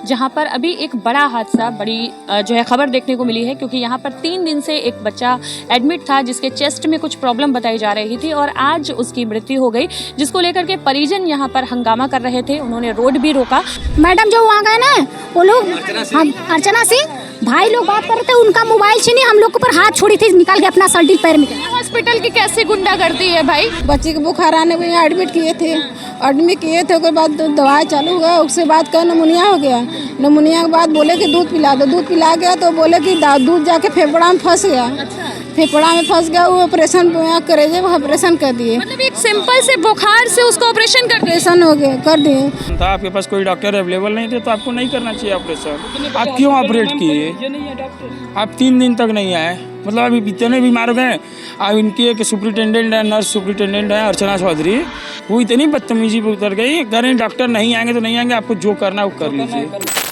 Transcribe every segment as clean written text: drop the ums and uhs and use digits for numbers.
जहां पर अभी एक बड़ा हादसा, बड़ी जो है खबर देखने को मिली है, क्योंकि यहां पर 3 दिन से एक बच्चा एडमिट था जिसके चेस्ट में कुछ प्रॉब्लम बताई जा रही थी और आज उसकी मृत्यु हो गई, जिसको लेकर के परिजन यहां पर हंगामा कर रहे थे। उन्होंने रोड भी रोका। मैडम जो वहाँ गए ना, वो लोग अर्चना सिंह भाई लोग बात कर रहे थे, उनका मोबाइल छीनी, हम लोग के ऊपर हाथ छोड़ी थी, निकाल के अपना सर्दी पैर में। हॉस्पिटल की कैसे गुंडागर्दी है भाई। बच्चे के बुखार आने में एडमिट किए थे, उसके बाद दवाई चालू हुआ, उसके बाद का नमूनिया हो गया। नमूनिया के बाद बोले कि दूध पिला दो, दूध पिला गया तो बोले कि दूध जाके फेफड़ा में फंस गया। फेफड़ा में फंस गया, वो ऑपरेशन करेंगे, वो ऑपरेशन कर दिए। मतलब एक सिंपल से बुखार से उसको ऑपरेशन हो गया, कर दिए। था आपके पास कोई डॉक्टर अवेलेबल नहीं थे तो आपको नहीं करना चाहिए ऑपरेशन। आप क्यों ऑपरेट किए? आप 3 दिन तक नहीं आए, मतलब अभी इतने बीमार हो गए। अब इनकी एक सुपरिटेंडेंट है, नर्स सुपरिटेंडेंट है अर्चना चौधरी, वो इतनी बदतमीजी पे उतर गई, कह रहे डॉक्टर नहीं आएंगे तो नहीं आएंगे, आपको जो करना है वो कर लीजिए।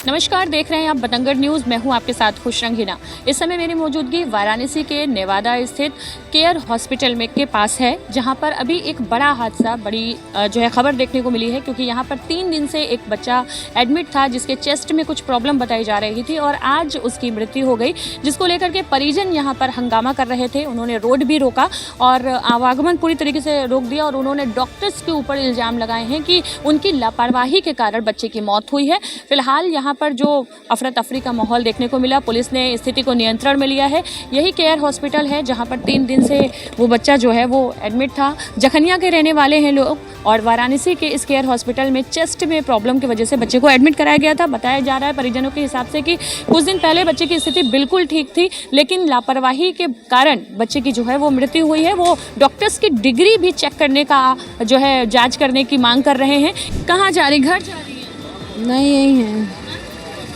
नमस्कार, देख रहे हैं आप बतंगड़ न्यूज़। मैं हूं आपके साथ खुशरंग हिना। इस समय मेरी मौजूदगी वाराणसी के नेवादा स्थित केयर हॉस्पिटल में के पास है, जहां पर अभी एक बड़ा हादसा, बड़ी जो है खबर देखने को मिली है, क्योंकि यहां पर 3 दिन से एक बच्चा एडमिट था जिसके चेस्ट में कुछ प्रॉब्लम बताई जा रही थी और आज उसकी मृत्यु हो गई, जिसको लेकर के परिजन यहां पर हंगामा कर रहे थे। उन्होंने रोड भी रोका और आवागमन पूरी तरीके से रोक दिया और उन्होंने डॉक्टर्स के ऊपर इल्ज़ाम लगाए हैं कि उनकी लापरवाही के कारण बच्चे की मौत हुई है। फिलहाल यहाँ पर जो अफरा तफरी का माहौल देखने को मिला, पुलिस ने स्थिति को नियंत्रण में लिया है। यही केयर हॉस्पिटल है जहाँ पर 3 दिन से वो बच्चा जो है वो एडमिट था। जखनिया के रहने वाले हैं लोग और वाराणसी के इस केयर हॉस्पिटल में चेस्ट में प्रॉब्लम की वजह से बच्चे को एडमिट कराया गया था। बताया जा रहा है परिजनों के हिसाब से कि कुछ दिन पहले बच्चे की स्थिति बिल्कुल ठीक थी, लेकिन लापरवाही के कारण बच्चे की जो है वो मृत्यु हुई है। वो डॉक्टर्स की डिग्री भी चेक करने का जो है जाँच करने की मांग कर रहे हैं। कहाँ जा रही, घर जा रही है? नहीं, यही है,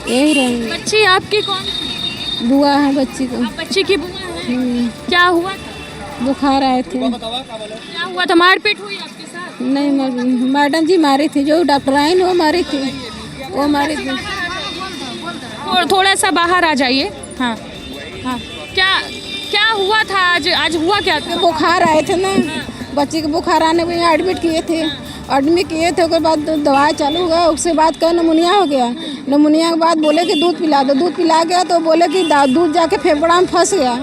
यही रहेंगे। बच्ची आपकी कौन सी? बुआ है बच्ची को। आप बच्ची की बुआ है? क्या हुआ था? बुखार आए थे। क्या हुआ था? मारपीट हुई आपके साथ? नहीं, मैडम जी मारी थी, जो डॉक्टर आई वो मारी थी, वो मारी थी। और थोड़ा सा बाहर आ जाइए। हाँ हाँ, क्या हुआ था आज हुआ क्या था? बुखार आए थे ना, बच्चे के बुखार आने में एडमिट किए थे, उसके बाद दवाई चालू हुआ, उसके बाद का नमूनिया हो गया। नमूनिया के बाद बोले कि दूध पिला दो, दूध पिला गया तो बोले कि दूध जाके फेफड़ा में फंस गया।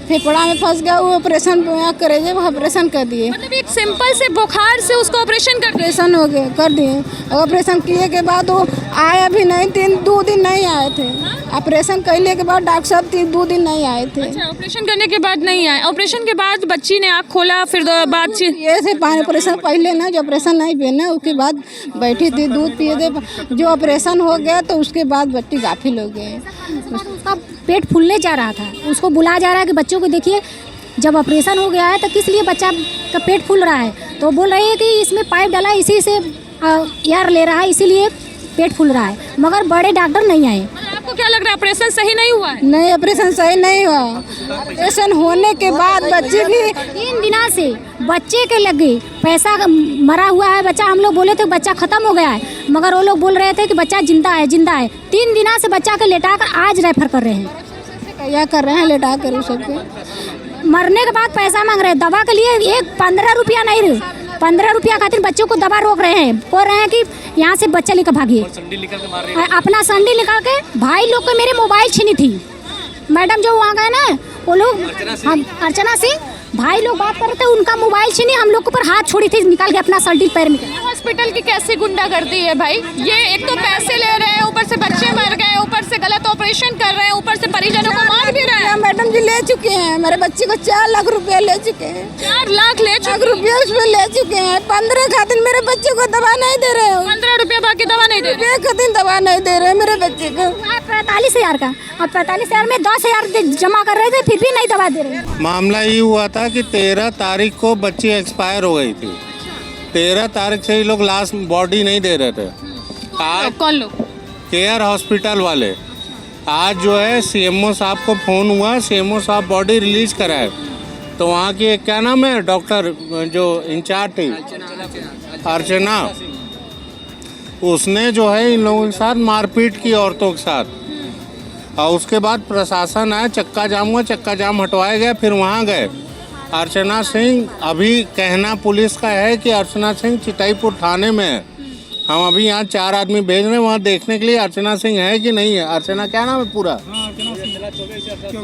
फेफड़ा में फंस गया, वो ऑपरेशन करेंगे, वो ऑपरेशन कर दिए। मतलब एक सिंपल से बुखार से उसको ऑपरेशन हो गया, कर दिए। ऑपरेशन किए के बाद वो आया भी नहीं, 2 दिन नहीं आए थे। ऑपरेशन करने के बाद डॉक्टर साहब 2 दिन नहीं आए थे। अच्छा, ऑपरेशन करने के बाद नहीं आए। ऑपरेशन के बाद बच्ची ने आँख खोला, फिर बातचीत ये से पानी ऑपरेशन पहले ना, जो ऑपरेशन नहीं पहना उसके बाद बैठी थी, दूध पिए थे। जो ऑपरेशन हो गया तो उसके बाद बच्ची गाफिल हो गए। उसका पेट फूलने जा रहा था, उसको बुलाया जा रहा है कि बच्चों को देखिए, जब ऑपरेशन हो गया है तो किस लिए बच्चा का पेट फूल रहा है, तो बोल रहे हैं कि इसमें पाइप डाला, इसी से एयर ले रहा है, इसीलिए पेट फूल रहा है, मगर बड़े डॉक्टर नहीं आए। आपको क्या लग रहा है ऑपरेशन सही नहीं हुआ है? नहीं, ऑपरेशन सही नहीं हुआ। ऑपरेशन होने के बाद बच्चे भी 3 दिना से बच्चे के लगे पैसा मरा हुआ है बच्चा। हम लोग बोले थे बच्चा खत्म हो गया है, मगर वो लोग बोल रहे थे कि बच्चा जिंदा है, जिंदा है। 3 दिना से बच्चा के लेटा कर आज रेफर कर रहे हैं। क्या कर रहे हैं, लेटा कर उस सबके मरने के बाद पैसा मांग रहे हैं दवा के लिए। 15 रुपया नहीं रहे, 15 रुपया खातिर बच्चों को दवा रोक रहे हैं, बोल रहे हैं कि यहाँ से बच्चा लेकर भागिए। अपना संडी निकाल के भाई लोग को मेरे मोबाइल छीनी थी। मैडम जो वहाँ गए ना, वो लोग अर्चना सिंह भाई लोग बात कर रहे थे, उनका मोबाइल छीनी, हम लोग के ऊपर हाथ छोड़ी थी, निकाल के अपना सर्दी पैर में। हॉस्पिटल की कैसी गुंडागर्दी है भाई। ये एक तो पैसे ले रहे हैं, ऊपर से बच्चे मर गए, ऊपर से गलत ऑपरेशन कर रहे हैं, ऊपर से परिजनों को मार भी रहे हैं। मैडम जी ले चुके हैं, मेरे बच्चे को 4 लाख रुपया ले चुके हैं। 4 लाख रुपया उसमें ले चुके हैं। 15 खातिर मेरे बच्चे को दवा नहीं दे रहे हो। 15 रुपया बाकी दवा नहीं दे रहे, खातिर दवा नहीं दे रहे मेरे बच्चे को। 45,000 का, और 45,000 में 10,000 जमा कर रहे थे, फिर भी नहीं दवा दे रहे। मामला ये हुआ था कि 13 तारीख को बच्ची एक्सपायर हो गई थी। 13 तारीख से ये लोग लास्ट बॉडी नहीं दे रहे थे। आज कौन लोग? केयर हॉस्पिटल वाले। आज जो है सीएमओ साहब को फ़ोन हुआ, सीएमओ साहब बॉडी रिलीज कराए, तो वहाँ की क्या नाम है डॉक्टर जो इंचार्ज थी अर्चना, उसने जो है इन लोगों के साथ मारपीट की, औरतों के साथ। और उसके बाद प्रशासन आया, चक्का जाम हुआ, चक्का जाम हटवाया गया, फिर वहाँ गए। अर्चना सिंह, अभी कहना पुलिस का है कि अर्चना सिंह चिटाईपुर थाने में है। हम अभी यहाँ 4 आदमी भेज रहे हैं वहाँ देखने के लिए अर्चना सिंह है कि नहीं है। अर्चना क्या नाम है पूरा?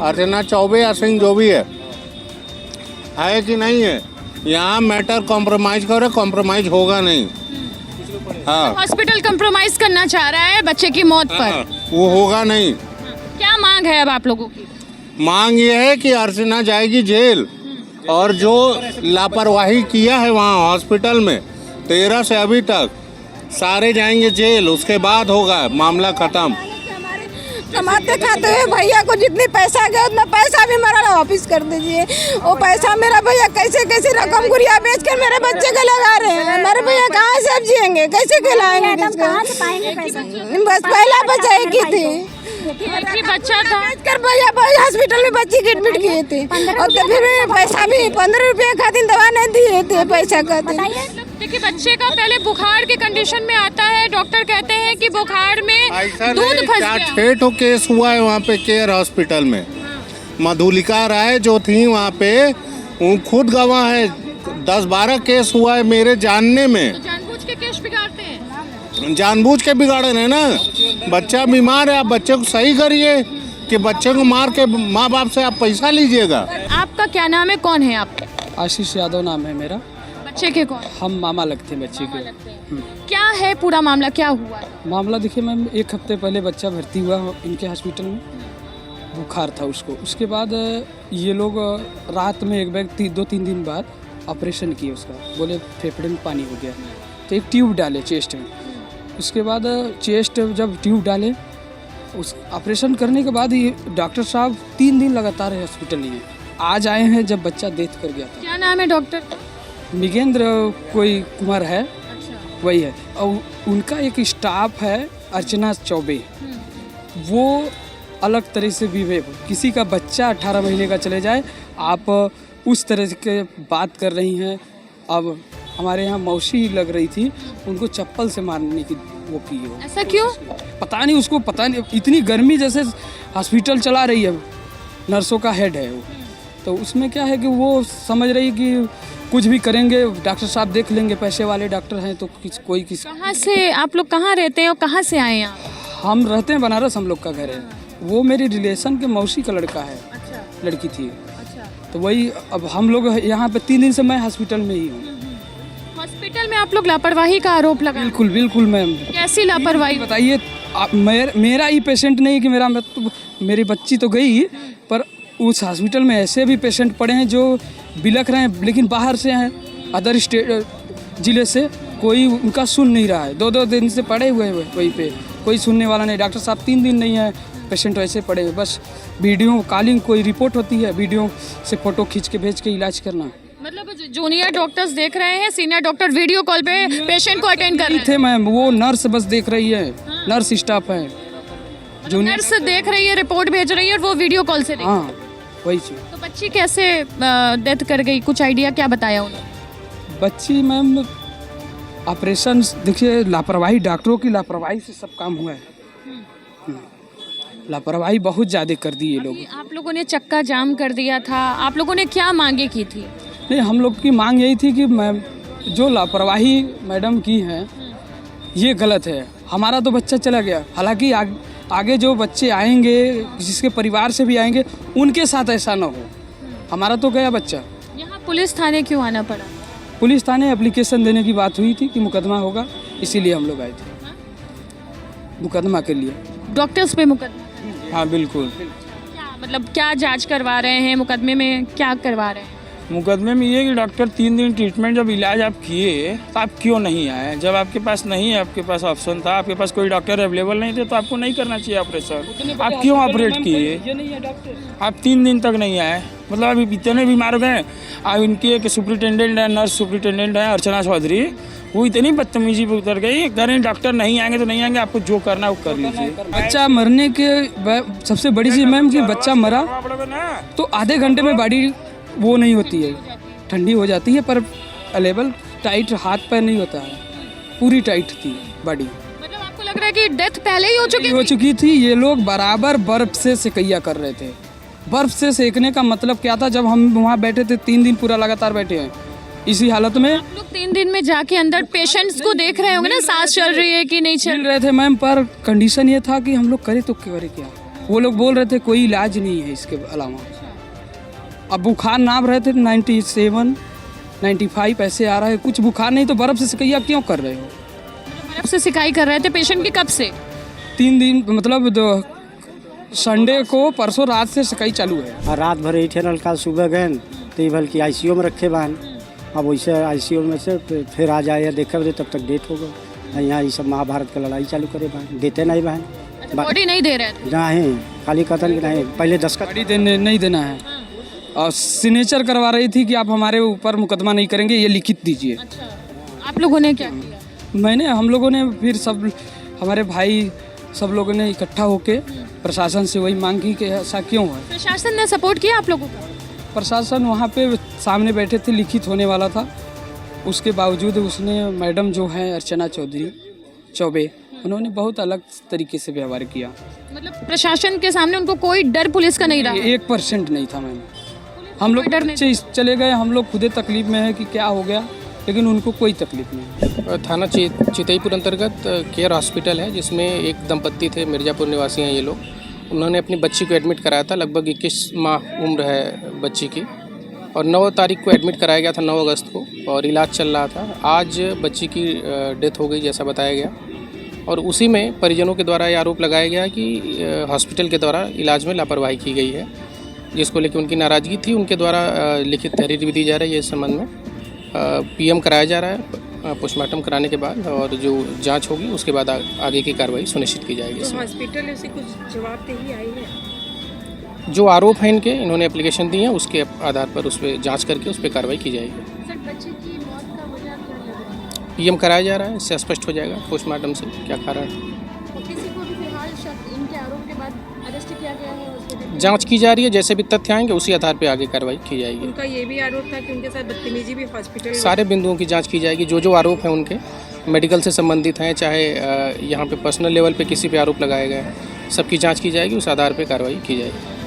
अर्चना चौबे या सिंह जो भी है कि नहीं है। यहाँ मैटर कॉम्प्रोमाइज करे, कॉम्प्रोमाइज होगा नहीं। हाँ, हॉस्पिटल कंप्रोमाइज करना चाह रहा है बच्चे की मौत पर। वो होगा नहीं। क्या मांग है अब आप लोगों की? मांग ये है कि अर्चना जाएगी जेल, और जो लापरवाही किया है वहाँ हॉस्पिटल में 13 से अभी तक सारे जाएंगे जेल, उसके बाद होगा मामला खत्म। कमाते खाते हुए भैया को जितनी पैसा गया उतना पैसा भी मेरा वापस कर दीजिए। वो पैसा मेरा भैया कैसे कैसे रकम गुड़िया बेच कर मेरे बच्चे को लगा रहे हैं। मेरे भैया कहाँ से अब जिएंगे, कैसे खिलाएंगे? बस पहला बच्चा एक ही थी, बच्चा था कर भैया हॉस्पिटल में बच्ची की एडमिट किए थे, और तो फिर पैसा भी 15 रुपये खातिर दवा नहीं दिए थे पैसा खातिर। देखिए बच्चे का पहले बुखार की कंडीशन में आता है, डॉक्टर कहते हैं कि बुखार में दूध फंस गया। 6 केस हुआ है वहाँ पे केयर हॉस्पिटल में। मधुलिका राय जो थी वहाँ पे, वो खुद गवाह है। 10-12 केस हुआ है मेरे जानने में। तो जानबूझ के केस बिगाड़ते हैं, जानबूझ के बिगाड़े हैं ना। बच्चा बीमार है, आप बच्चे को सही करिए कि बच्चे को मार के माँ बाप से आप पैसा लीजिएगा। आपका क्या नाम है, कौन है आप? आशीष यादव नाम है मेरा। बच्चे के कौन? हम मामा लगते हैं बच्चे के। क्या है पूरा मामला, क्या हुआ? मामला देखिए मैम, 1 हफ्ते पहले बच्चा भर्ती हुआ इनके हॉस्पिटल में, बुखार था उसको। उसके बाद ये लोग रात में एक बैग 2-3 दिन बाद ऑपरेशन किए उसका, बोले फेफड़े में पानी हो गया, तो एक ट्यूब डाले चेस्ट में। उसके बाद चेस्ट जब ट्यूब डाले, उस ऑपरेशन करने के बाद ये डॉक्टर साहब 3 दिन लगातार हॉस्पिटल लिए। आज आए हैं जब बच्चा डेथ कर गया था। क्या नाम है डॉक्टर? निगेंद्र कोई कुमार है, वही है। और उनका एक स्टाफ है अर्चना चौबे, वो अलग तरह से बिहेव, किसी का बच्चा 18 महीने का चले जाए आप उस तरह के बात कर रही हैं। अब हमारे यहाँ मौसी लग रही थी, उनको चप्पल से मारने की वो की हो। ऐसा क्यों? पता नहीं, उसको पता नहीं। इतनी गर्मी जैसे हॉस्पिटल चला रही है, नर्सों का हेड है वो, तो उसमें क्या है कि वो समझ रही कि कुछ भी करेंगे डॉक्टर साहब देख लेंगे, पैसे वाले डॉक्टर हैं तो कोई कहाँ से आप लोग कहाँ रहते हैं और कहाँ से आए हैं आप? हम रहते हैं बनारस, हम लोग का घर है। वो मेरी रिलेशन के मौसी का लड़का है। अच्छा। लड़की थी। अच्छा। तो वही, अब हम लोग यहाँ पे 3 दिन से मैं हॉस्पिटल में ही हूँ। हॉस्पिटल में आप लोग लापरवाही का आरोप लगा? बिल्कुल बिल्कुल मैम। कैसी लापरवाही? बताइए, मेरा ही पेशेंट नहीं कि मेरी बच्ची तो गई, पर उस हॉस्पिटल में ऐसे भी पेशेंट पड़े हैं जो बिलख रहे हैं, लेकिन बाहर से हैं, अदर स्टेट ज़िले से, कोई उनका सुन नहीं रहा है। 2-2 दिन से पड़े हुए हैं वहीं पे, कोई सुनने वाला नहीं। डॉक्टर साहब 3 दिन नहीं है, पेशेंट ऐसे पड़े हैं। बस वीडियो कॉलिंग, कोई रिपोर्ट होती है, वीडियो से फ़ोटो खींच के भेज के इलाज करना। मतलब जूनियर डॉक्टर्स देख रहे हैं, सीनियर डॉक्टर वीडियो कॉल पे पेशेंट को अटेंड कर रहे थे मैम, वो नर्स बस देख रही है। नर्स स्टाफ है, जो नर्स देख रही है, रिपोर्ट भेज रही है, और वो वीडियो कॉल से देख रही है। हाँ वही चीज़। तो बच्ची कैसे डेथ कर गई, कुछ आइडिया क्या बताया उन्होंने? बच्ची मैम ऑपरेशन, देखिए लापरवाही, डॉक्टरों की लापरवाही से सब काम हुआ है। लापरवाही बहुत ज़्यादा कर दी ये लोग। आप लोगों ने चक्का जाम कर दिया था, आप लोगों ने क्या मांगे की थी? नहीं, हम लोग की मांग यही थी कि मैम जो लापरवाही मैडम की है ये गलत है। हमारा तो बच्चा चला गया, हालांकि आगे जो बच्चे आएंगे, जिसके परिवार से भी आएंगे, उनके साथ ऐसा ना हो। हमारा तो गया बच्चा। यहाँ पुलिस थाने क्यों आना पड़ा? पुलिस थाने एप्लीकेशन देने की बात हुई थी कि मुकदमा होगा, इसीलिए हम लोग आए थे मुकदमा के लिए। डॉक्टर्स पे मुकदमा? हाँ बिल्कुल। क्या मतलब, क्या जांच करवा रहे हैं मुकदमे में, क्या करवा रहे हैं? मुकदमे में ये कि डॉक्टर 3 दिन ट्रीटमेंट जब इलाज आप किए तो आप क्यों नहीं आए? जब आपके पास नहीं है, आपके पास ऑप्शन था, आपके पास कोई डॉक्टर अवेलेबल नहीं थे, तो आपको नहीं करना चाहिए ऑपरेशन। आप क्यों ऑपरेट किए? आप 3 दिन तक नहीं आए, मतलब अभी इतने बीमार हो गए। अब इनकी एक सुपरिटेंडेंट है, नर्स सुपरिटेंडेंट है अर्चना चौधरी, वो इतनी बदतमीजी पे उतर गई, कह रहे डॉक्टर नहीं आएंगे तो नहीं आएंगे, आपको जो करना है वो कर लीजिए। बच्चा मरने के सबसे बड़ी चीज़ मैम कि बच्चा मरा तो आधे घंटे में बॉडी वो नहीं होती है, ठंडी हो जाती है, पर अलेबल टाइट हाथ पैर नहीं होता है, पूरी टाइट थी बॉडी। मतलब आपको लग रहा है कि डेथ पहले ही हो चुकी थी? ये लोग बराबर बर्फ से सेकैया कर रहे थे। बर्फ से सेकने का मतलब क्या था? जब हम वहाँ बैठे थे 3 दिन पूरा लगातार बैठे हैं, इसी हालत में आप लोग 3 दिन में जाके अंदर पेशेंट्स को देख रहे होंगे ना, सांस चल रही है कि नहीं चल मिल रहे थे मैम, पर कंडीशन ये था कि हम लोग करें तो करें क्या। वो लोग बोल रहे थे कोई इलाज नहीं है इसके अलावा। अब बुखार नाप रहे थे 97 95 ऐसे आ रहा है, कुछ बुखार नहीं तो बर्फ़ से सिकैया क्यों कर रहे हो। बर्फ से सिकाई कर रहे थे पेशेंट की, कब से? 3 दिन मतलब संडे को, परसों रात से सिकाई चालू है। और रात भर ही ठहरल, कल सुबह गए तो ये बल्कि ICU में रखे बहन। अब वैसे ICU में से फिर आ जाए देखे बजे तब तक डेट हो गई। यहाँ ये सब महाभारत का लड़ाई चालू करे बहन, देते नहीं बहन। बॉडी नहीं दे रहे थे? नहीं, खाली कथन कि नहीं, पहले दस्खत गाड़ी देने नहीं देना है और सिग्नेचर करवा रही थी कि आप हमारे ऊपर मुकदमा नहीं करेंगे, ये लिखित दीजिए। अच्छा, आप लोगों ने क्या किया? हम लोगों ने फिर सब हमारे भाई सब लोगों ने इकट्ठा होके प्रशासन से वही मांग की कि ऐसा क्यों है। प्रशासन ने सपोर्ट किया आप लोगों को? प्रशासन वहाँ पे सामने बैठे थे, लिखित होने वाला था, उसके बावजूद उसने मैडम जो है अर्चना चौबे, उन्होंने बहुत अलग तरीके से व्यवहार किया। मतलब प्रशासन के सामने उनको कोई डर पुलिस का नहीं रहा? 1% नहीं था मैम। हम लोग बच्चे चले गए, हम लोग खुदे तकलीफ में है कि क्या हो गया, लेकिन उनको कोई तकलीफ नहीं। थाना चितईपुर अंतर्गत केयर हॉस्पिटल है, जिसमें एक दंपत्ति थे, मिर्ज़ापुर निवासी हैं ये लोग। उन्होंने अपनी बच्ची को एडमिट कराया था, लगभग 21 माह उम्र है बच्ची की, और 9 तारीख को एडमिट कराया गया था, 9 अगस्त को, और इलाज चल रहा था। आज बच्ची की डेथ हो गई जैसा बताया गया, और उसी में परिजनों के द्वारा ये आरोप लगाया गया कि हॉस्पिटल के द्वारा इलाज में लापरवाही की गई है, जिसको लेकर उनकी नाराज़गी थी। उनके द्वारा लिखित तहरीर भी दी जा रही है इस संबंध में। PM कराया जा रहा है पोस्टमार्टम कराने के बाद, और जो जांच होगी उसके बाद आगे की कार्रवाई सुनिश्चित की जाएगी। तो हॉस्पिटल से कुछ जवाबदेही आई है? जो आरोप हैं इनके, इन्होंने एप्लीकेशन दी है, उसके आधार पर उस पर जाँच करके उस पर कार्रवाई की जाएगी। सर, बच्चे की मौत का वजह क्या लग रहा है? PM कराया जा रहा है, इससे स्पष्ट हो जाएगा पोस्टमार्टम से क्या कारण है। किसी को भी फिलहाल इनके आरोप के बाद अरेस्ट किया गया है? जांच की जा रही है, जैसे भी तथ्य आएंगे उसी आधार पर आगे कार्रवाई की जाएगी। उनका ये भी आरोप था कि उनके साथ बदतमीजी भी हॉस्पिटल। सारे बिंदुओं की जांच की जाएगी, जो आरोप हैं उनके मेडिकल से संबंधित हैं, चाहे यहाँ पे पर्सनल लेवल पे किसी पे आरोप लगाए गए हैं, सबकी जांच की जाएगी, उस आधार पे कार्रवाई की जाएगी।